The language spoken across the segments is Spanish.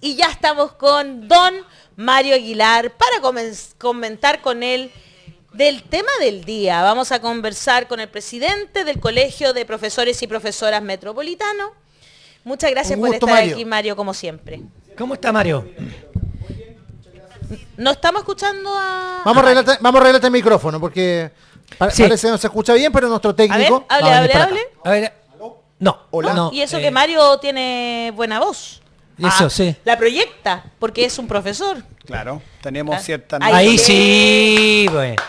y ya estamos con don Mario Aguilar para comentar con él del tema del día. Vamos a conversar con el presidente del Colegio de Profesores y Profesoras Metropolitano. Muchas gracias por estar aquí, Mario, como siempre. ¿Cómo está, Mario? No estamos escuchando a... Vamos a arreglar el micrófono, porque parece que no se escucha bien, pero nuestro técnico... A ver, hable. A ver, no. Hola. No, y eso que Mario tiene buena voz. Eso, sí. La proyecta, porque es un profesor. Claro, tenemos cierta... Ahí sí, bueno.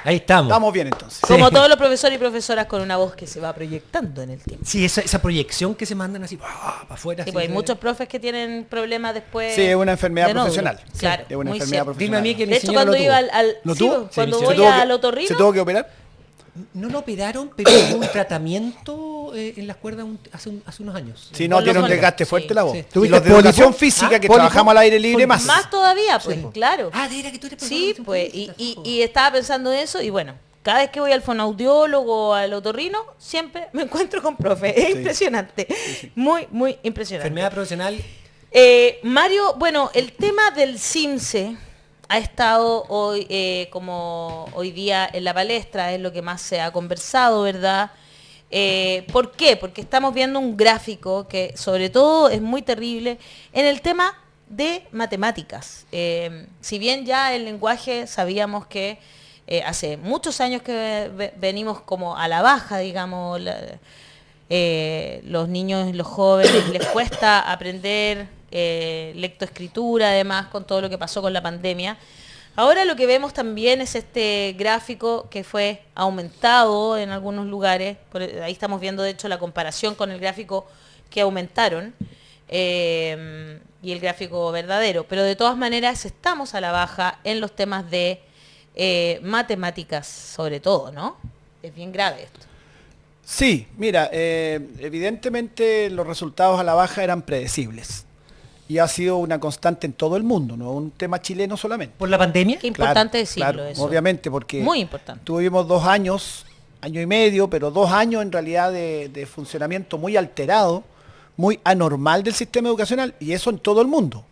Ahí estamos. Estamos bien entonces. Como todos los profesores y profesoras con una voz que se va proyectando en el tiempo. Sí, esa proyección que se mandan así para afuera. Sí, pues hay muchos profes que tienen problemas después. Sí, es una enfermedad profesional. Claro, es una muy enfermedad cierto. profesional. Dime a mí que mi De hecho, señora cuando lo iba tuvo. al ¿Lo sí, tuvo? cuando ¿Se voy tuvo al otorrino. ¿Se tuvo que operar? No lo operaron, pero hubo un tratamiento en las cuerdas hace unos años. Sí, no, tiene un desgaste fuerte la voz. Sí. Y los de educación física que trabajamos al aire libre más. Más todavía, pues, Sí. claro. Ah, de era que tú eres Sí, profesor de pues, educación física. y estaba pensando eso, y bueno, cada vez que voy al fonoaudiólogo o al otorrino, siempre me encuentro con profe. Es impresionante. Muy, muy impresionante. Enfermedad profesional. Mario, bueno, el tema del CIMSE ha estado hoy, como hoy día en la palestra, es lo que más se ha conversado, ¿verdad? ¿Por qué? Porque estamos viendo un gráfico que sobre todo es muy terrible en el tema de matemáticas. Si bien ya el lenguaje sabíamos que hace muchos años que venimos como a la baja, digamos, los niños y los jóvenes les cuesta aprender lectoescritura, además con todo lo que pasó con la pandemia. Ahora lo que vemos también es este gráfico que fue aumentado en algunos lugares. Ahí estamos viendo de hecho la comparación con el gráfico que aumentaron y el gráfico verdadero. Pero de todas maneras estamos a la baja en los temas de matemáticas sobre todo, ¿no? Es bien grave esto. Sí, mira, evidentemente los resultados a la baja eran predecibles. Y ha sido una constante en todo el mundo, no un tema chileno solamente. ¿Por la pandemia? Qué importante decirlo Claro, eso. obviamente, porque muy importante. Tuvimos 2 años, año y medio, pero 2 años en realidad de funcionamiento muy alterado, muy anormal del sistema educacional, y eso en todo el mundo.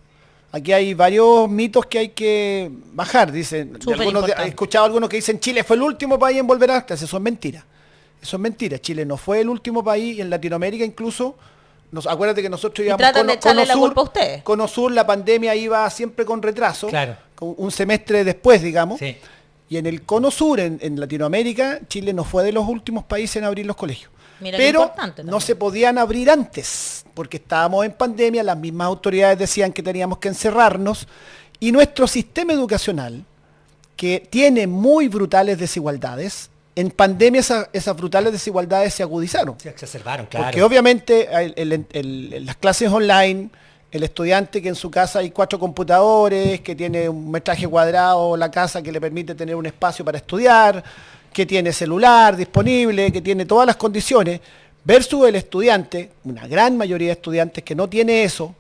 Aquí hay varios mitos que hay que bajar. Dicen, he escuchado algunos que dicen Chile fue el último país en volver a clases. Eso es mentira. Eso es mentira. Chile no fue el último país, en Latinoamérica incluso. Acuérdate que nosotros íbamos tratan de echarle la culpa a ustedes. Con OSUR, la pandemia iba siempre con retraso, Claro. con un semestre después, digamos. Sí. Y en el Cono Sur, en Latinoamérica, Chile no fue de los últimos países en abrir los colegios. Mira, qué pero importante no también. se podían abrir antes, porque estábamos en pandemia, las mismas autoridades decían que teníamos que encerrarnos, y nuestro sistema educacional, que tiene muy brutales desigualdades, en pandemia esas brutales desigualdades se agudizaron. Se exacerbaron, claro. Porque obviamente en las clases online, el estudiante que en su casa hay 4 computadores, que tiene un metraje cuadrado la casa que le permite tener un espacio para estudiar, que tiene celular disponible, que tiene todas las condiciones, versus el estudiante, una gran mayoría de estudiantes que no tiene eso,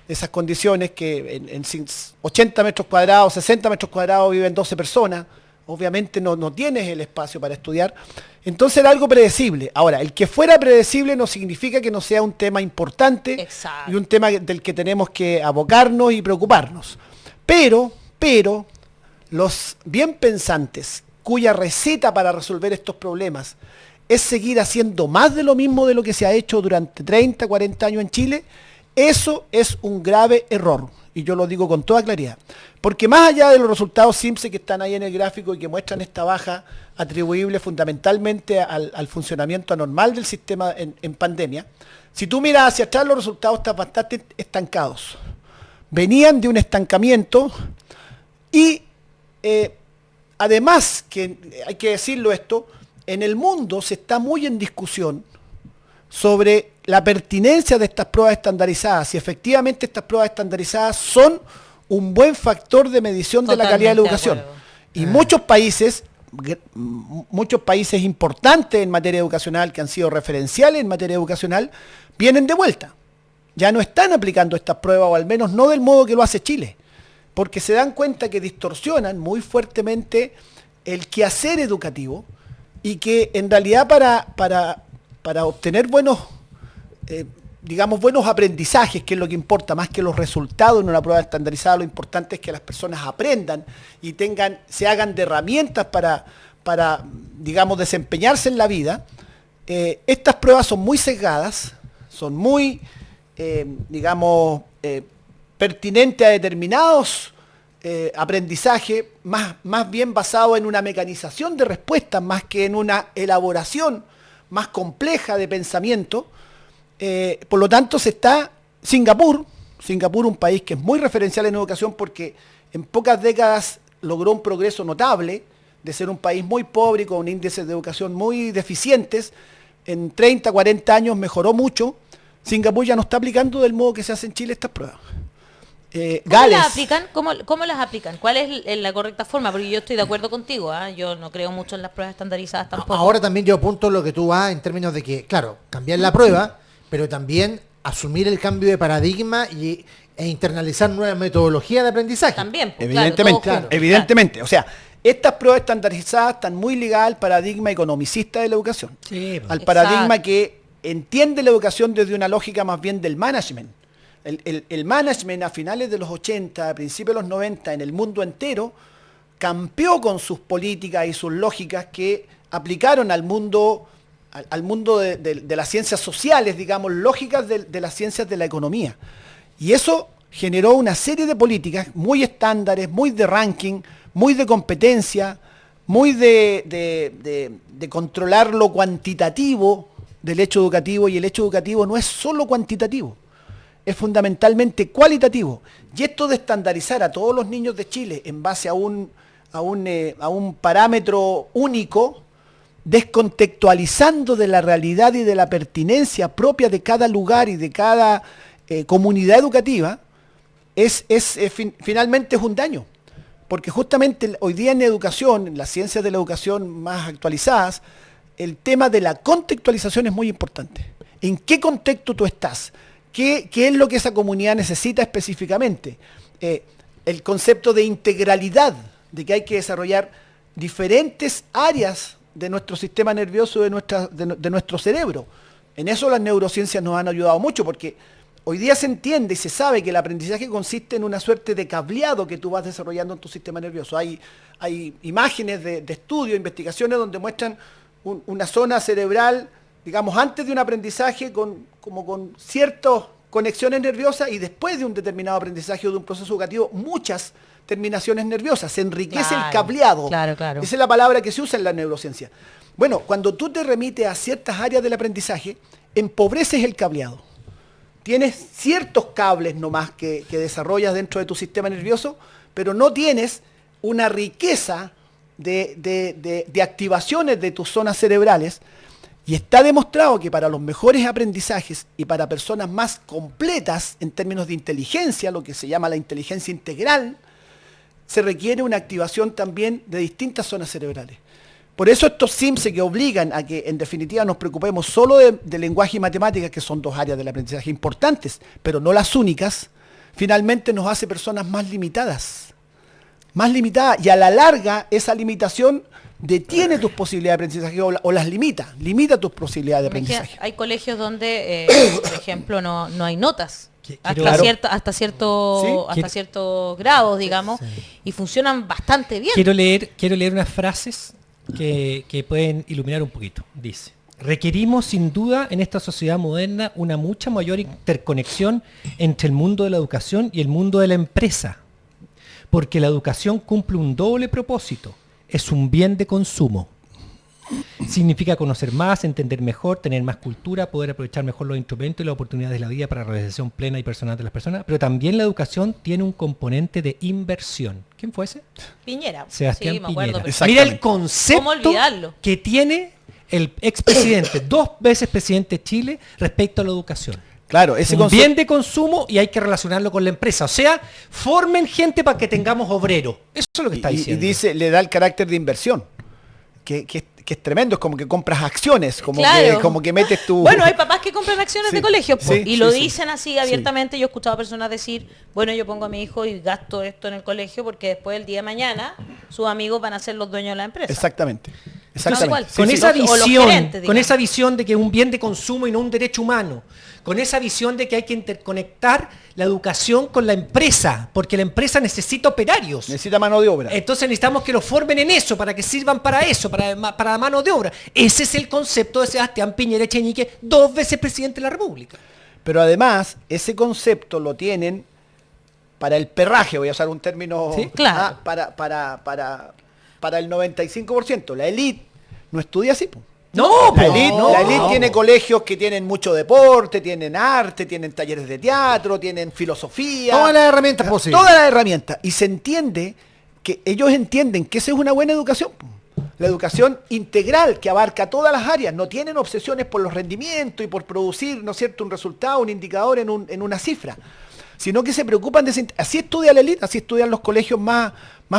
esas condiciones que en 80 metros cuadrados, 60 metros cuadrados viven 12 personas, obviamente no tienes el espacio para estudiar. Entonces era algo predecible. Ahora, el que fuera predecible no significa que no sea un tema importante. Exacto. Y un tema del que tenemos que abocarnos y preocuparnos. Pero, los bien pensantes, cuya receta para resolver estos problemas es seguir haciendo más de lo mismo de lo que se ha hecho durante 30, 40 años en Chile, eso es un grave error. Y yo lo digo con toda claridad. Porque más allá de los resultados CIMSE que están ahí en el gráfico y que muestran esta baja atribuible fundamentalmente al funcionamiento anormal del sistema en pandemia, si tú miras hacia atrás los resultados están bastante estancados. Venían de un estancamiento y además, que hay que decirlo esto, en el mundo se está muy en discusión sobre la pertinencia de estas pruebas estandarizadas, si efectivamente estas pruebas estandarizadas son un buen factor de medición de la calidad de la educación. Y muchos países importantes en materia educacional, que han sido referenciales en materia educacional, vienen de vuelta. Ya no están aplicando estas pruebas, o al menos no del modo que lo hace Chile, porque se dan cuenta que distorsionan muy fuertemente el quehacer educativo y que en realidad para obtener buenos digamos, buenos aprendizajes, que es lo que importa, más que los resultados en una prueba estandarizada. Lo importante es que las personas aprendan y se hagan de herramientas para digamos, desempeñarse en la vida. Estas pruebas son muy sesgadas, son muy, digamos, pertinentes a determinados aprendizaje, más bien basado en una mecanización de respuestas, más que en una elaboración más compleja de pensamiento. Por lo tanto, Singapur, un país que es muy referencial en educación porque en pocas décadas logró un progreso notable de ser un país muy pobre y con índices de educación muy deficientes. En 30, 40 años mejoró mucho. Singapur ya no está aplicando del modo que se hace en Chile estas pruebas. ¿Cómo las aplican? ¿Cómo las aplican? ¿Cuál es la correcta forma? Porque yo estoy de acuerdo contigo, yo no creo mucho en las pruebas estandarizadas tampoco. Ahora también yo apunto lo que tú vas en términos de que, claro, cambiar la prueba, pero también asumir el cambio de paradigma e internalizar nuevas metodologías de aprendizaje. También, pues, evidentemente, claro, evidentemente. O sea, estas pruebas estandarizadas están muy ligadas al paradigma economicista de la educación. Sí, al paradigma que entiende la educación desde una lógica más bien del management. El management a finales de los 80, a principios de los 90, en el mundo entero, campeó con sus políticas y sus lógicas que aplicaron al mundo de las ciencias sociales, digamos, lógicas de las ciencias de la economía. Y eso generó una serie de políticas muy estándares, muy de ranking, muy de competencia, muy de controlar lo cuantitativo del hecho educativo, y el hecho educativo no es solo cuantitativo, es fundamentalmente cualitativo. Y esto de estandarizar a todos los niños de Chile en base a un parámetro único, descontextualizando de la realidad y de la pertinencia propia de cada lugar y de cada comunidad educativa, finalmente es un daño. Porque justamente hoy día en educación, en las ciencias de la educación más actualizadas, el tema de la contextualización es muy importante. ¿En qué contexto tú estás? ¿Qué es lo que esa comunidad necesita específicamente? El concepto de integralidad, de que hay que desarrollar diferentes áreas de nuestro sistema nervioso, de nuestro cerebro. En eso las neurociencias nos han ayudado mucho, porque hoy día se entiende y se sabe que el aprendizaje consiste en una suerte de cableado que tú vas desarrollando en tu sistema nervioso. Hay imágenes de estudios, investigaciones donde muestran una zona cerebral, digamos, antes de un aprendizaje con ciertas conexiones nerviosas, y después de un determinado aprendizaje o de un proceso educativo, muchas terminaciones nerviosas. Se enriquece el cableado. Claro. Esa es la palabra que se usa en la neurociencia. Bueno, cuando tú te remites a ciertas áreas del aprendizaje, empobreces el cableado. Tienes ciertos cables nomás que desarrollas dentro de tu sistema nervioso, pero no tienes una riqueza de activaciones de tus zonas cerebrales. Y está demostrado que para los mejores aprendizajes y para personas más completas en términos de inteligencia, lo que se llama la inteligencia integral, se requiere una activación también de distintas zonas cerebrales. Por eso estos SIMSE que obligan a que en definitiva nos preocupemos solo de lenguaje y matemáticas, que son dos áreas del aprendizaje importantes, pero no las únicas, finalmente nos hace personas más limitadas. Y a la larga esa limitación detiene tus posibilidades de aprendizaje o las limita tus posibilidades de aprendizaje. Hay colegios donde, por ejemplo, no hay notas. Hasta ciertos grados, digamos, y funcionan bastante bien. Quiero leer unas frases que pueden iluminar un poquito. Dice: requerimos sin duda en esta sociedad moderna una mucha mayor interconexión entre el mundo de la educación y el mundo de la empresa, porque la educación cumple un doble propósito: es un bien de consumo. Significa conocer más, entender mejor, tener más cultura, poder aprovechar mejor los instrumentos y las oportunidades de la vida para la realización plena y personal de las personas, pero también la educación tiene un componente de inversión. ¿Quién fue ese? Piñera. Sebastián Sí, me acuerdo. Piñera. Mira el concepto ¿Cómo olvidarlo? que tiene el expresidente, 2 veces presidente de Chile, respecto a la educación. Claro, ese un bien de consumo, y hay que relacionarlo con la empresa. O sea, formen gente para que tengamos obreros. Eso es lo que está diciendo. Y dice, le da el carácter de inversión, que es tremendo. Es como que compras acciones, como que metes tu... Bueno, hay papás que compran acciones de colegio y lo sí. dicen así abiertamente. Yo he escuchado a personas decir, bueno, yo pongo a mi hijo y gasto esto en el colegio porque después el día de mañana sus amigos van a ser los dueños de la empresa. Exactamente. Exactamente. cual. Con Sí, esa o los visión, gerentes, con digamos. esa visión de que es un bien de consumo y no un derecho humano, con esa visión de que hay que interconectar la educación con la empresa, porque la empresa necesita operarios. Necesita mano de obra. Entonces necesitamos que los formen en eso, para que sirvan para eso, para la mano de obra. Ese es el concepto de Sebastián Piñera Echenique, 2 veces presidente de la República. Pero además, ese concepto lo tienen para el perraje, voy a usar un término, Sí, claro. para el 95%. La élite no estudia así, po. No, La po, élite, no, la élite no, tiene po. colegios que tienen mucho deporte, tienen arte, tienen talleres de teatro, tienen filosofía. Todas las herramientas posibles. Todas las herramientas. Y se entiende que ellos entienden que esa es una buena educación, po. La educación integral que abarca todas las áreas. No tienen obsesiones por los rendimientos y por producir, ¿no es cierto?, un resultado, un indicador en una cifra. Sino que se preocupan de... Así estudia la élite, así estudian los colegios más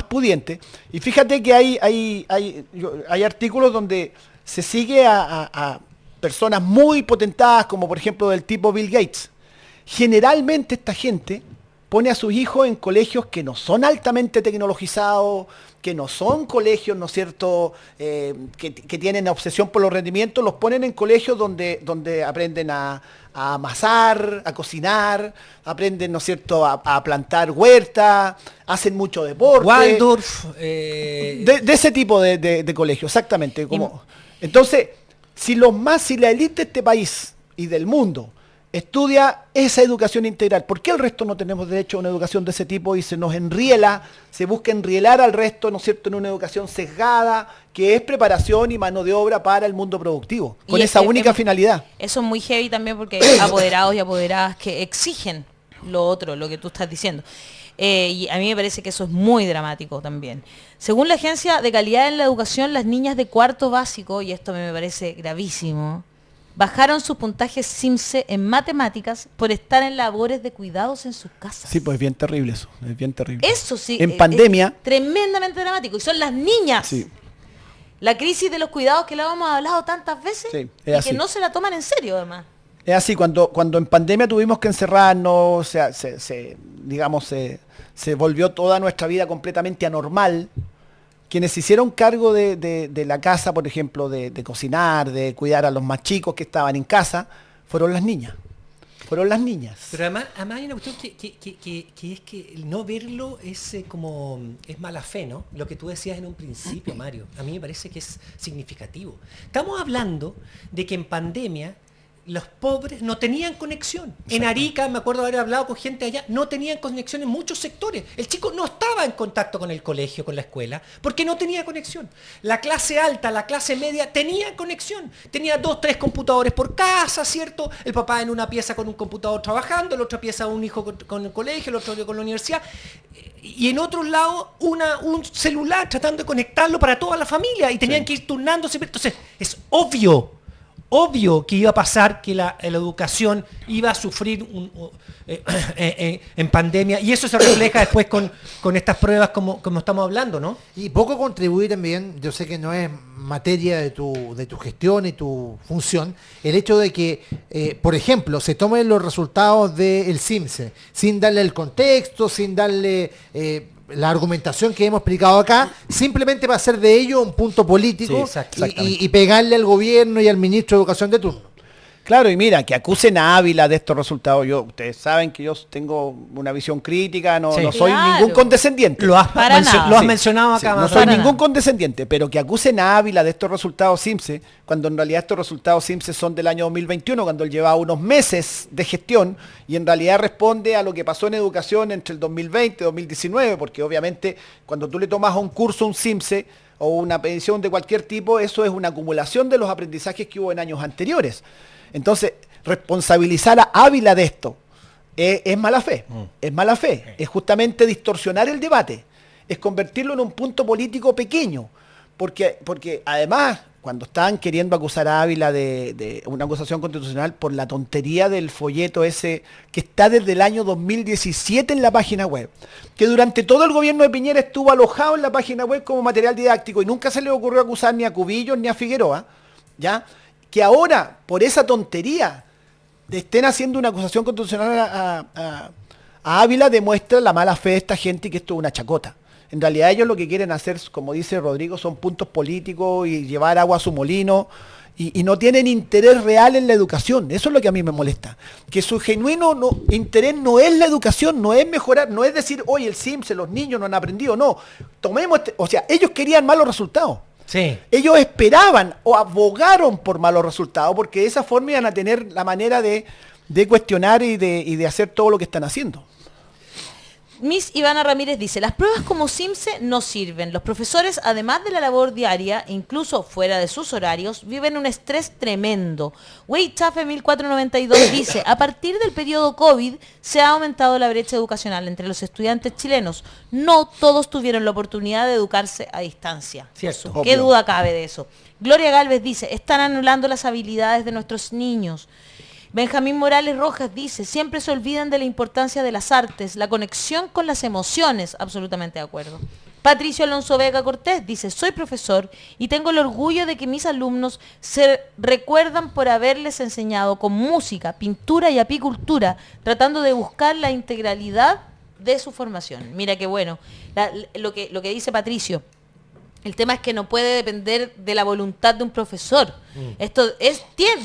pudientes. Y fíjate que hay artículos donde se sigue a personas muy potentadas, como por ejemplo del tipo Bill Gates. Generalmente esta gente pone a sus hijos en colegios que no son altamente tecnologizados, que no son colegios, ¿no es cierto?, que tienen obsesión por los rendimientos, los ponen en colegios donde aprenden a amasar, a cocinar, aprenden, ¿no es cierto?, a plantar huerta, hacen mucho deporte. Waldorf, De ese tipo de colegio, exactamente. Entonces, si la élite de este país y del mundo estudia esa educación integral, ¿por qué el resto no tenemos derecho a una educación de ese tipo y se nos enriela, se busca enrielar al resto, ¿no es cierto?, en una educación sesgada, que es preparación y mano de obra para el mundo productivo, con Y esa única finalidad? Eso es muy heavy también porque hay apoderados y apoderadas que exigen lo otro, lo que tú estás diciendo. Y a mí me parece que eso es muy dramático también. Según la Agencia de Calidad en la Educación, las niñas de cuarto básico, y esto me parece gravísimo, bajaron sus puntajes CIMSE en matemáticas por estar en labores de cuidados en sus casas. Sí, pues es bien terrible eso, es bien terrible. Eso sí. En pandemia. Es tremendamente dramático. Y son las niñas. Sí. La crisis de los cuidados que la hemos hablado tantas veces Sí, y es así. que no se la toman en serio además. Es así, cuando en pandemia tuvimos que encerrarnos, o sea, se volvió toda nuestra vida completamente anormal. Quienes se hicieron cargo de la casa, por ejemplo, de cocinar, de cuidar a los más chicos que estaban en casa, fueron las niñas. Fueron las niñas. Pero además hay una cuestión que es que el no verlo es es mala fe, ¿no? Lo que tú decías en un principio, Mario, a mí me parece que es significativo. Estamos hablando de que en pandemia los pobres no tenían conexión. En Arica, me acuerdo haber hablado con gente allá, no tenían conexión en muchos sectores. El chico no estaba en contacto con el colegio, con la escuela, porque no tenía conexión. La clase alta, la clase media, tenía conexión. Tenía 2, 3 computadores por casa, ¿cierto? El papá en una pieza con un computador trabajando, la otra pieza un hijo con el colegio, el otro con la universidad. Y en otros lados, un celular tratando de conectarlo para toda la familia. Y tenían que ir turnándose. Entonces, es obvio que iba a pasar que la educación iba a sufrir en pandemia, y eso se refleja después con estas pruebas como estamos hablando, ¿no? Y poco contribuir también, yo sé que no es materia de tu gestión y tu función, el hecho de que, por ejemplo, se tomen los resultados del CIMSE, sin darle el contexto, sin darle la argumentación que hemos explicado acá, simplemente va a ser de ello un punto político, Sí, exactamente. y pegarle al gobierno y al ministro de Educación de turno. Claro, y mira, que acusen a Ávila de estos resultados. Ustedes saben que yo tengo una visión crítica, no Sí. soy Claro. ningún condescendiente. Lo has Sí, mencionado acá. sí, no más soy adelante. ningún condescendiente, pero que acusen a Ávila de estos resultados CIMSE, cuando en realidad estos resultados CIMSE son del año 2021, cuando él llevaba unos meses de gestión, y en realidad responde a lo que pasó en educación entre el 2020 y 2019, porque obviamente cuando tú le tomas a un curso un CIMSE o una medición de cualquier tipo, eso es una acumulación de los aprendizajes que hubo en años anteriores. Entonces, responsabilizar a Ávila de esto es mala fe, es mala fe, es justamente distorsionar el debate, es convertirlo en un punto político pequeño, porque además, cuando estaban queriendo acusar a Ávila de una acusación constitucional por la tontería del folleto ese que está desde el año 2017 en la página web, que durante todo el gobierno de Piñera estuvo alojado en la página web como material didáctico y nunca se le ocurrió acusar ni a Cubillos ni a Figueroa, ¿ya? Que ahora, por esa tontería, estén haciendo una acusación constitucional a Ávila, demuestra la mala fe de esta gente y que esto es una chacota. En realidad ellos lo que quieren hacer, como dice Rodrigo, son puntos políticos y llevar agua a su molino. Y no tienen interés real en la educación. Eso es lo que a mí me molesta. Que su genuino interés no es la educación, no es mejorar, no es decir, oye, el CIMSE, los niños no han aprendido. No, tomemos, o sea, ellos querían malos resultados. Sí. Ellos esperaban o abogaron por malos resultados porque de esa forma iban a tener la manera de cuestionar y de hacer todo lo que están haciendo. Miss Ivana Ramírez dice, las pruebas como CIMSE no sirven. Los profesores, además de la labor diaria, incluso fuera de sus horarios, viven un estrés tremendo. Weichafe 1492 dice, a partir del periodo COVID se ha aumentado la brecha educacional entre los estudiantes chilenos. No todos tuvieron la oportunidad de educarse a distancia. Cierto. ¿Qué Obvio. duda cabe de eso? Gloria Galvez dice, están anulando las habilidades de nuestros niños. Benjamín Morales Rojas dice, siempre se olvidan de la importancia de las artes, la conexión con las emociones, absolutamente de acuerdo. Patricio Alonso Vega Cortés dice, soy profesor y tengo el orgullo de que mis alumnos se recuerdan por haberles enseñado con música, pintura y apicultura, tratando de buscar la integralidad de su formación. Mira qué bueno, lo que dice Patricio. El tema es que no puede depender de la voluntad de un profesor. Esto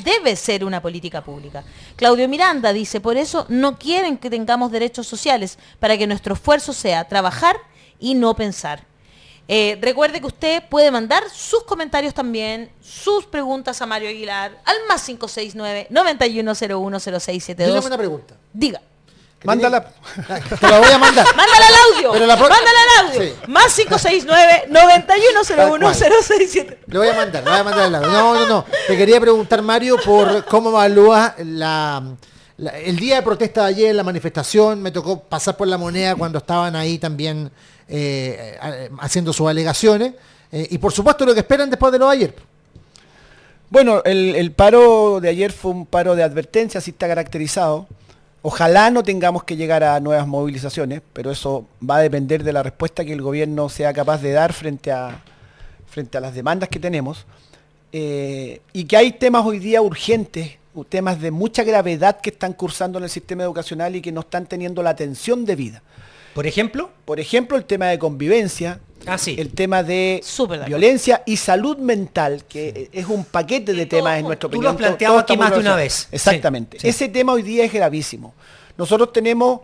debe ser una política pública. Claudio Miranda dice, por eso no quieren que tengamos derechos sociales, para que nuestro esfuerzo sea trabajar y no pensar. Recuerde que usted puede mandar sus comentarios también, sus preguntas a Mario Aguilar, al más 569-9101-0672. Yo tengo una pregunta. Diga. Mándala. Te la voy a mandar. Mándala al audio. Pero Mándala al audio. Sí. Más 569-9101-0672. Le voy a mandar el lado. No. Te quería preguntar, Mario, por cómo evalúas el día de protesta de ayer, la manifestación. Me tocó pasar por La Moneda cuando estaban ahí también haciendo sus alegaciones. Y por supuesto lo que esperan después de lo de ayer. Bueno, el paro de ayer fue un paro de advertencia, así está caracterizado. Ojalá no tengamos que llegar a nuevas movilizaciones, pero eso va a depender de la respuesta que el gobierno sea capaz de dar frente a las demandas que tenemos. Y que hay temas hoy día urgentes, temas de mucha gravedad que están cursando en el sistema educacional y que no están teniendo la atención debida. ¿Por ejemplo? Por ejemplo, el tema de convivencia, Sí. el tema de Súper de acuerdo. violencia y salud mental, que es un paquete de temas en nuestra Tú opinión. lo has planteado Todo aquí está muy más de una relacionado. vez. Exactamente. Sí. Ese tema hoy día es gravísimo. Nosotros tenemos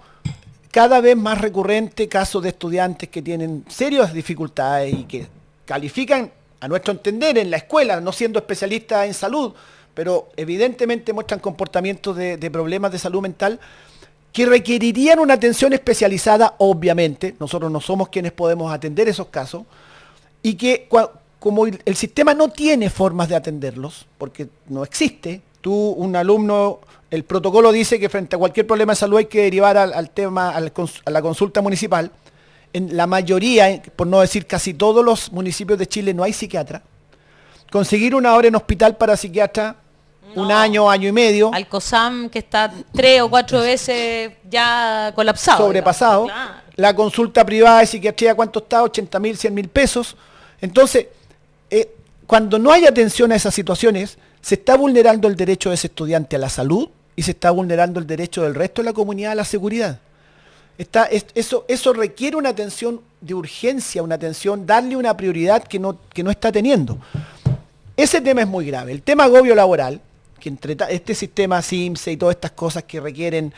cada vez más recurrente casos de estudiantes que tienen serias dificultades y que califican, a nuestro entender, en la escuela, no siendo especialistas en salud, pero evidentemente muestran comportamientos de problemas de salud mental que requerirían una atención especializada, obviamente. Nosotros no somos quienes podemos atender esos casos, y que como el sistema no tiene formas de atenderlos, porque no existe, un alumno, el protocolo dice que frente a cualquier problema de salud hay que derivar a la consulta municipal. En la mayoría, por no decir casi todos los municipios de Chile, no hay psiquiatra. Conseguir una hora en hospital para psiquiatra, un año y medio. Al COSAM, que está 3 o 4 veces ya colapsado. Sobrepasado. Digamos. Claro. La consulta privada de psiquiatría, ¿cuánto está? 80.000, 100.000 pesos. Entonces, cuando no hay atención a esas situaciones, se está vulnerando el derecho de ese estudiante a la salud y se está vulnerando el derecho del resto de la comunidad a la seguridad. Eso requiere una atención de urgencia, una atención, darle una prioridad que no está teniendo. Ese tema es muy grave. El tema agobio laboral, que entre este sistema CIMSE y todas estas cosas que requieren,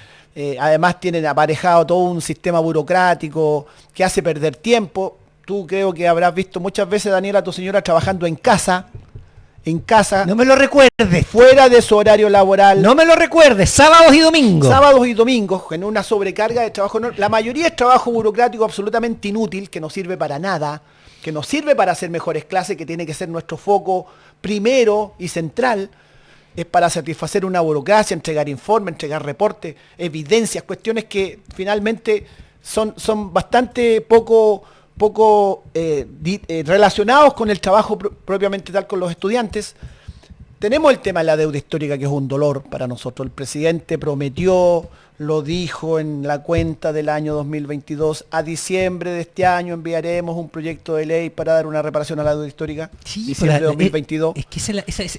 además tienen aparejado todo un sistema burocrático que hace perder tiempo. Tú creo que habrás visto muchas veces, Daniela, a tu señora trabajando en casa, No me lo recuerdes. fuera de su horario laboral. No me lo recuerdes. Sábados y domingos. Sábados y domingos, en una sobrecarga de trabajo. La mayoría es trabajo burocrático absolutamente inútil, que no sirve para nada, que no sirve para hacer mejores clases, que tiene que ser nuestro foco primero y central. Es para satisfacer una burocracia, entregar informes, entregar reportes, evidencias, cuestiones que finalmente son bastante poco relacionados con el trabajo propiamente tal con los estudiantes. Tenemos el tema de la deuda histórica, que es un dolor para nosotros. El presidente prometió, lo dijo en la cuenta del año 2022, a diciembre de este año enviaremos un proyecto de ley para dar una reparación a la deuda histórica. Sí, diciembre de 2022. Es que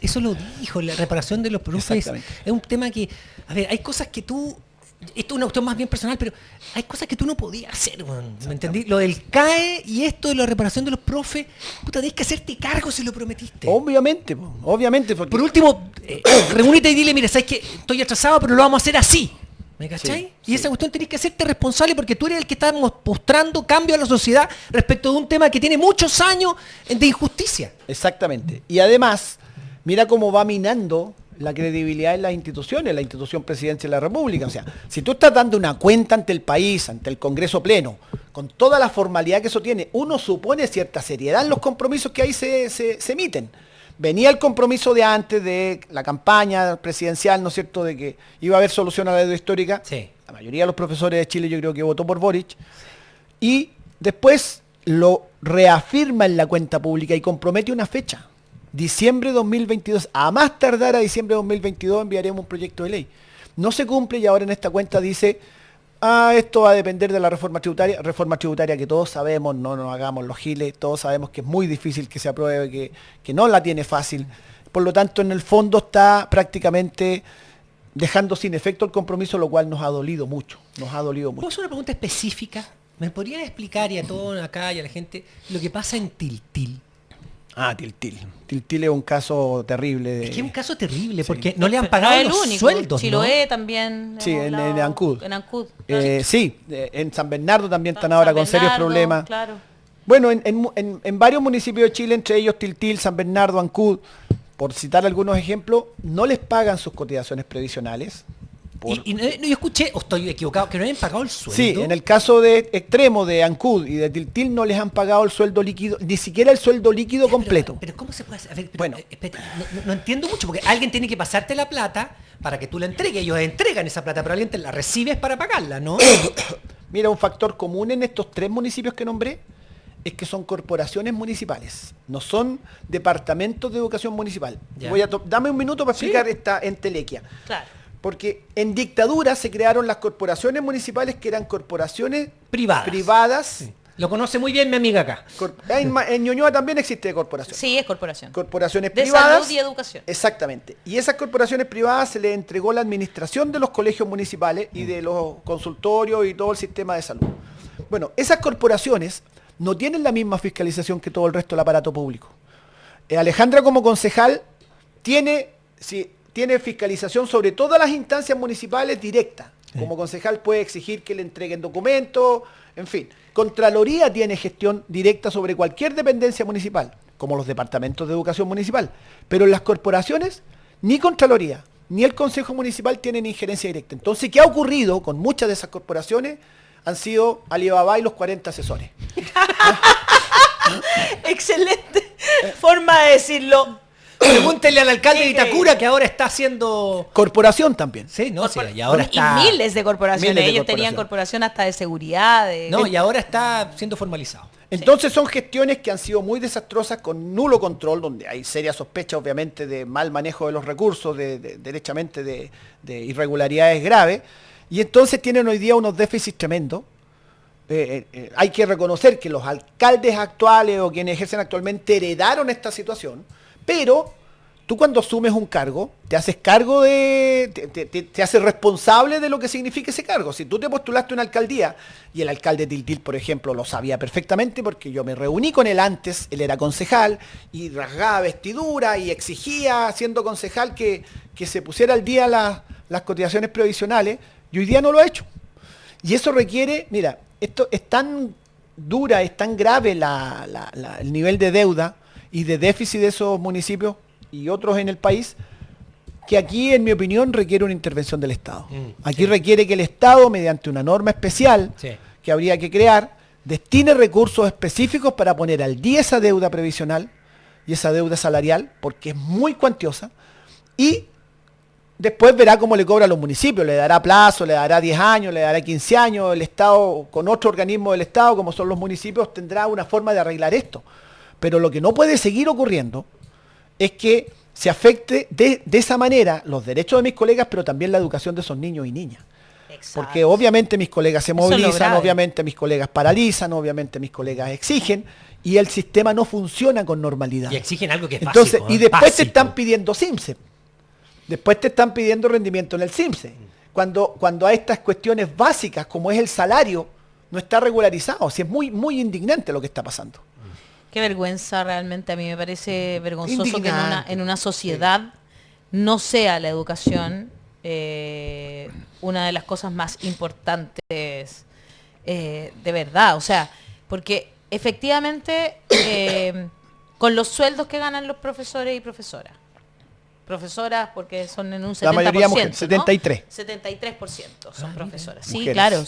eso lo dijo, la reparación de los profes. Exactamente. Es un tema que, a ver, hay cosas que tú esto es una cuestión más bien personal, pero hay cosas que tú no podías hacer, man, ¿me entendí? Lo del CAE y esto de la reparación de los profes, puta, tenés que hacerte cargo si lo prometiste. Obviamente, obviamente. Porque... Por último, reúnete y dile, mira, sabes que estoy atrasado, pero lo vamos a hacer así. ¿Me cachai? Sí, y esa cuestión tenés que hacerte responsable porque tú eres el que está mostrando cambio a la sociedad respecto de un tema que tiene muchos años de injusticia. Exactamente. Y además, mira cómo va minando la credibilidad en las instituciones, la institución presidencial de la República. O sea, si tú estás dando una cuenta ante el país, ante el Congreso Pleno, con toda la formalidad que eso tiene, uno supone cierta seriedad en los compromisos que ahí se emiten. Venía el compromiso de antes de la campaña presidencial, ¿no es cierto?, de que iba a haber solución a la deuda histórica. Sí. La mayoría de los profesores de Chile yo creo que votó por Boric. Y después lo reafirma en la cuenta pública y compromete una fecha. Diciembre de 2022. A más tardar a diciembre de 2022 enviaremos un proyecto de ley. No se cumple y ahora en esta cuenta dice... esto va a depender de la reforma tributaria que todos sabemos, no nos hagamos los giles, todos sabemos que es muy difícil que se apruebe, que no la tiene fácil. Por lo tanto, en el fondo está prácticamente dejando sin efecto el compromiso, lo cual nos ha dolido mucho. ¿Puedo hacer una pregunta específica? ¿Me podrían explicar y a todos acá y a la gente lo que pasa en Tiltil? Tiltil. Tiltil es un caso terrible. Es que es un caso terrible Sí. porque no le han Pero pagado no es el los único. sueldos, Chiloé también. Sí, hemos en hablado. Ancud. En Ancud. Sí, en San Bernardo también están San ahora con serios Bernardo, problemas. Claro. Bueno, en varios municipios de Chile, entre ellos Tiltil, San Bernardo, Ancud, por citar algunos ejemplos, no les pagan sus cotizaciones previsionales. Y yo escuché, o estoy equivocado, que no hayan pagado el sueldo. Sí, en el caso de extremo de Ancud y de Tiltil no les han pagado el sueldo líquido, ni siquiera el sueldo líquido completo. Pero ¿cómo se puede hacer? A ver, Bueno. espérate, no entiendo mucho, porque alguien tiene que pasarte la plata para que tú la entregues. Ellos entregan esa plata, pero alguien te la recibes para pagarla, ¿no? Mira, un factor común en estos 3 municipios que nombré es que son corporaciones municipales, no son departamentos de educación municipal. Ya. Dame un minuto para Sí. explicar esta entelequia. Claro. Porque en dictadura se crearon las corporaciones municipales que eran corporaciones Privadas. Sí. Lo conoce muy bien mi amiga acá. En Ñuñoa también existe corporación. Sí, es corporación. Corporaciones De privadas. salud y educación. Exactamente. Y esas corporaciones privadas se les entregó la administración de los colegios municipales y de los consultorios y todo el sistema de salud. Bueno, esas corporaciones no tienen la misma fiscalización que todo el resto del aparato público. Alejandra como concejal tiene fiscalización sobre todas las instancias municipales directas. Como concejal puede exigir que le entreguen documentos, en fin. Contraloría tiene gestión directa sobre cualquier dependencia municipal, como los departamentos de educación municipal. Pero en las corporaciones, ni Contraloría, ni el Consejo Municipal tienen injerencia directa. Entonces, ¿qué ha ocurrido con muchas de esas corporaciones? Han sido Alibaba y los 40 asesores. Excelente forma de decirlo. Pregúntenle al alcalde de Sí, Itacura que ahora está haciendo... Corporación también. Sí, no, sí, y ahora Y está... miles de corporaciones. Miles de Ellos tenían corporación hasta de seguridad. No, y ahora está siendo formalizado. Entonces son gestiones que han sido muy desastrosas con nulo control, donde hay serias sospechas obviamente de mal manejo de los recursos, derechamente de irregularidades graves, y entonces tienen hoy día unos déficits tremendos. Hay que reconocer que los alcaldes actuales o quienes ejercen actualmente heredaron esta situación, pero tú cuando asumes un cargo, te haces cargo te haces responsable de lo que significa ese cargo. Si tú te postulaste a una alcaldía, y el alcalde de Tiltil, por ejemplo, lo sabía perfectamente porque yo me reuní con él antes, él era concejal, y rasgaba vestidura y exigía, siendo concejal, que se pusiera al día las cotizaciones previsionales, y hoy día no lo ha hecho. Y eso requiere, mira, esto es tan dura, es tan grave el nivel de deuda y de déficit de esos municipios y otros en el país, que aquí, en mi opinión, requiere una intervención del Estado. Aquí requiere que el Estado, mediante una norma especial que habría que crear, destine recursos específicos para poner al día esa deuda previsional y esa deuda salarial, porque es muy cuantiosa, y después verá cómo le cobra a los municipios, le dará plazo, le dará 10 años, le dará 15 años, el Estado, con otro organismo del Estado, como son los municipios, tendrá una forma de arreglar esto. Pero lo que no puede seguir ocurriendo es que se afecte de esa manera los derechos de mis colegas, pero también la educación de esos niños y niñas. Exacto. Porque obviamente mis colegas se Eso es lo movilizan, grave. obviamente mis colegas paralizan, obviamente mis colegas exigen, y el sistema no funciona con normalidad. Y exigen algo que es Entonces, básico, y después te básico. están pidiendo SIMSE. Después te están pidiendo rendimiento en el SIMSE. cuando a estas cuestiones básicas, como es el salario, no está regularizado. O sea, es muy, muy indignante lo que está pasando. Qué vergüenza realmente, a mí me parece vergonzoso que Indignante. en una sociedad no sea la educación una de las cosas más importantes de verdad. O sea, porque efectivamente con los sueldos que ganan los profesores y profesoras, porque son en un 70%, La mayoría mujeres, ¿no? 73. 73% son profesoras. Sí, Mujeres. claro,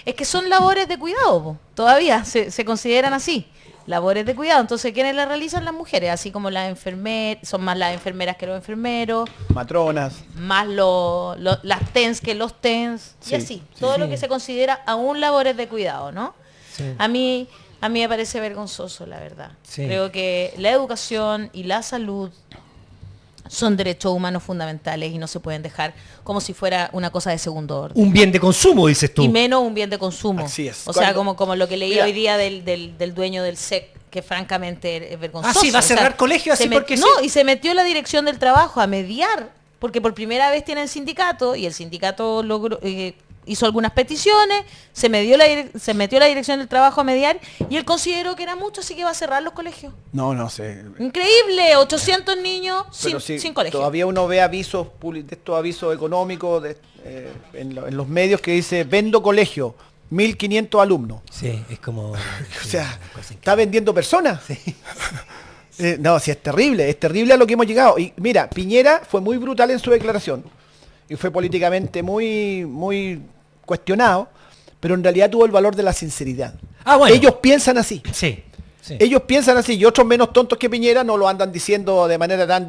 es que son labores de cuidado, po, todavía se consideran así. Labores de cuidado, entonces ¿quiénes las realizan? Las mujeres, así como las enfermeras, son más las enfermeras que los enfermeros, Matronas. más las TENS que los TENS, y Sí, así, todo lo que se considera aún labores de cuidado, ¿no? Sí. A mí me parece vergonzoso, la verdad. Sí. Creo que la educación y la salud son derechos humanos fundamentales y no se pueden dejar como si fuera una cosa de segundo orden. Un bien de consumo, dices tú. Y menos un bien de consumo. Así es. O sea, Cuando- como lo que leí Mira. hoy día del dueño del SEC, que francamente es vergonzoso. Ah, sí, va a cerrar colegios se así porque no, sí. y se metió la dirección del trabajo a mediar, porque por primera vez tienen sindicato, y el sindicato hizo algunas peticiones, se metió la dirección del trabajo a mediar, y él consideró que era mucho, así que va a cerrar los colegios. No sé. Increíble, 800 niños Pero sin colegio. todavía uno ve avisos, de estos avisos económicos en los medios que dice, vendo colegio, 1.500 alumnos. Sí, es como... O sea, ¿está vendiendo personas? No, sí, es terrible a lo que hemos llegado. Y mira, Piñera fue muy brutal en su declaración y fue políticamente muy, muy cuestionado, pero en realidad tuvo el valor de la sinceridad. Ah, bueno. Ellos piensan así. Sí, sí. Ellos piensan así y otros menos tontos que Piñera no lo andan diciendo de manera tan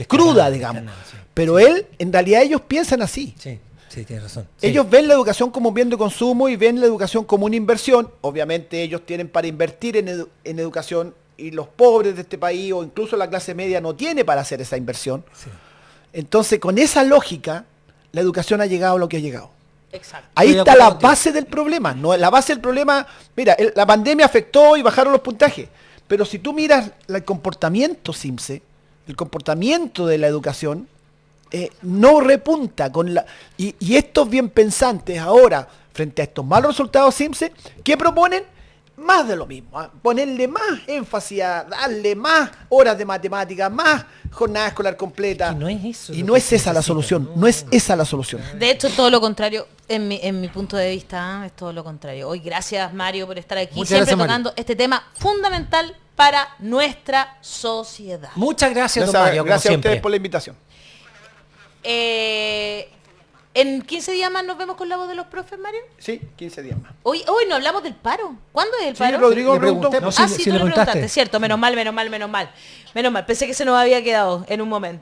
cruda, digamos. descarada, sí. Pero él, en realidad ellos piensan así. Sí, sí, tienes razón. Sí. Ellos ven la educación como un bien de consumo y ven la educación como una inversión. Obviamente ellos tienen para invertir en educación y los pobres de este país o incluso la clase media no tiene para hacer esa inversión. Sí. Entonces, con esa lógica, la educación ha llegado a lo que ha llegado. Exacto. Ahí Estoy de está acuerdo la contigo. base del problema. No, la base del problema, mira, la pandemia afectó y bajaron los puntajes. Pero si tú miras el comportamiento CIMSE, el comportamiento de la educación, no repunta con la. Y estos bien pensantes ahora, frente a estos malos resultados CIMSE, ¿qué proponen? Más de lo mismo, ponerle más énfasis, a darle más horas de matemática, más jornada escolar completa. Que no es eso Y lo no que es se esa la necesita, solución, no. no es esa la solución. De hecho, todo lo contrario, en mi punto de vista, es todo lo contrario. Hoy, gracias Mario por estar aquí, Muchas siempre gracias, Mario. tocando este tema fundamental para nuestra sociedad. Muchas gracias, don Gracias, Mario, como gracias a siempre. ustedes por la invitación. En 15 días más nos vemos con la voz de los profes, Mario. Sí, 15 días más. Hoy no hablamos del paro. ¿Cuándo es el Sí, paro? Rodrigo Le me preguntó. pregunté, No, sí, Ah, sí sí, le tú le preguntaste. preguntaste, cierto, menos mal. Pensé que se nos había quedado en un momento.